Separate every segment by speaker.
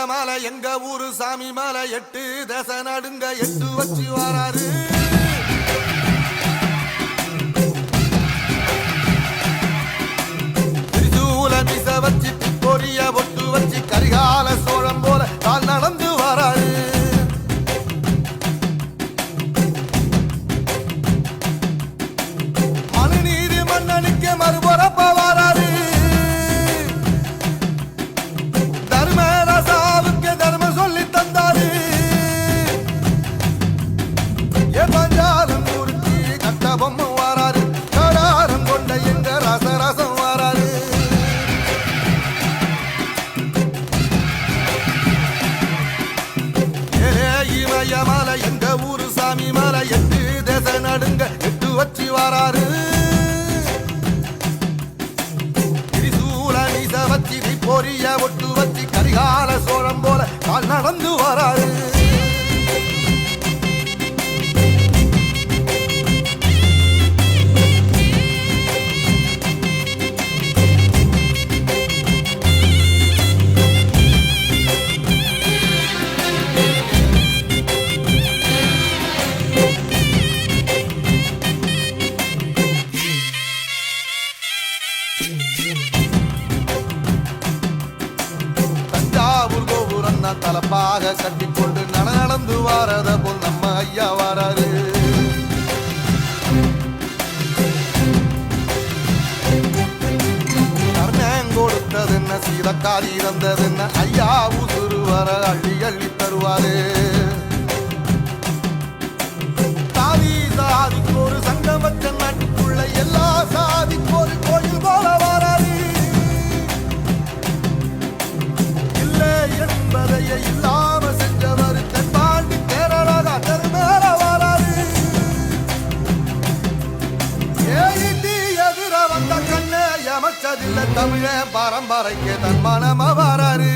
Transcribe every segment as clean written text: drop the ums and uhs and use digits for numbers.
Speaker 1: மலை எங்க ஊரு சாமி மலை 8 தேச நடுங்க 8 வச்சு வராரு. திரிசூல மிச வச்சு பொரிய பொட்டு வச்சு கரிகால சோழம் போல கால் நடந்து வராரு. மனுநீதி மன்னனுக்கு மறுபுறப்ப வராரு. தர்மராசாவுக்கு தர்மம் சொல்லி தந்தாரு. பஞ்சாலம் குறிச்சி கட்ட பொம்மை வராரு. கடாரம் கொண்ட எங்க ரசரசம் வராரு. இமய மலை எங்க ஊரு சாமி மலை 8 தேச நடுங்க 8 வச்சு வராரு. திரிசூல மீச வச்சு பொரிய ஒட்டு வச்சு கரிகால சோழம் போல கால் நடந்து வராரு. தஞ்சாவூர் கோபுரம் தான் தலப்பாக கட்டிக்கொண்டு நடந்து வாரத போல் நம்ம ஐயா வராரு. கர்ணன் கொடுத்தது என்ன சீதக்காரி இறந்தது என்ன ஐயா உசுறு வர அள்ளி அள்ளி தருவாரு. சாதி சாதிக்கு ஒரு சங்கம் வச்ச நாட்டுக்குள்ள எல்லா சாதிக்கு ஒரு கோயில் போல வராது. என்பதையே இல்லாம செஞ்சவர் தென்பாண்டி கேரளா தருமேல வராது. ஏடி எதிர வந்த கண்ணே எமச்சதில்லை தமிழ பரம்பரைக்கு தன் மனம வராரு.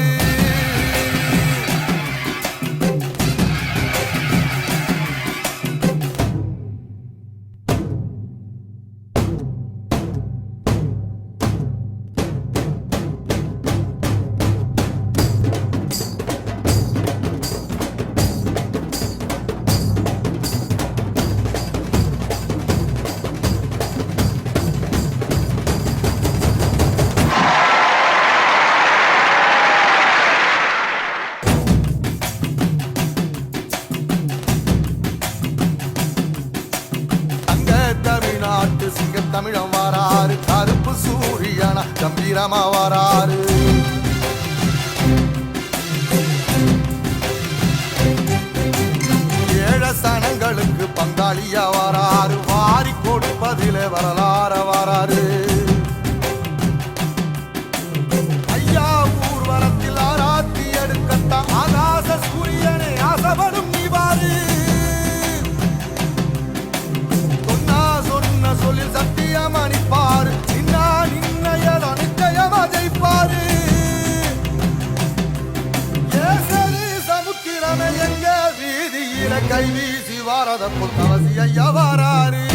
Speaker 1: தமிழ்நாட்டு சிங்க தமிழம் வராரு. கருப்பு சூரியனா கம்பீரமா வராரு. ஏழ சனங்களுக்கு பங்காளியா வராரு. வாரி கொடுப்பதிலே வரலாற வராரு. ஐயா ஊர்வலத்தில் ஆராத்தி எடுக்கட்ட ஆகாச சூரியனே ஆசைப்படும் நீ வாரு. சொல்லில் சத்தியம் அணிப்பாரு. நின்னையதோ நிச்சயமா ஜெயிப்பாரு. சமுத்திரமே எங்க வீதியில கை வீசி வாரத புத்தவசி ஐயா வராரு.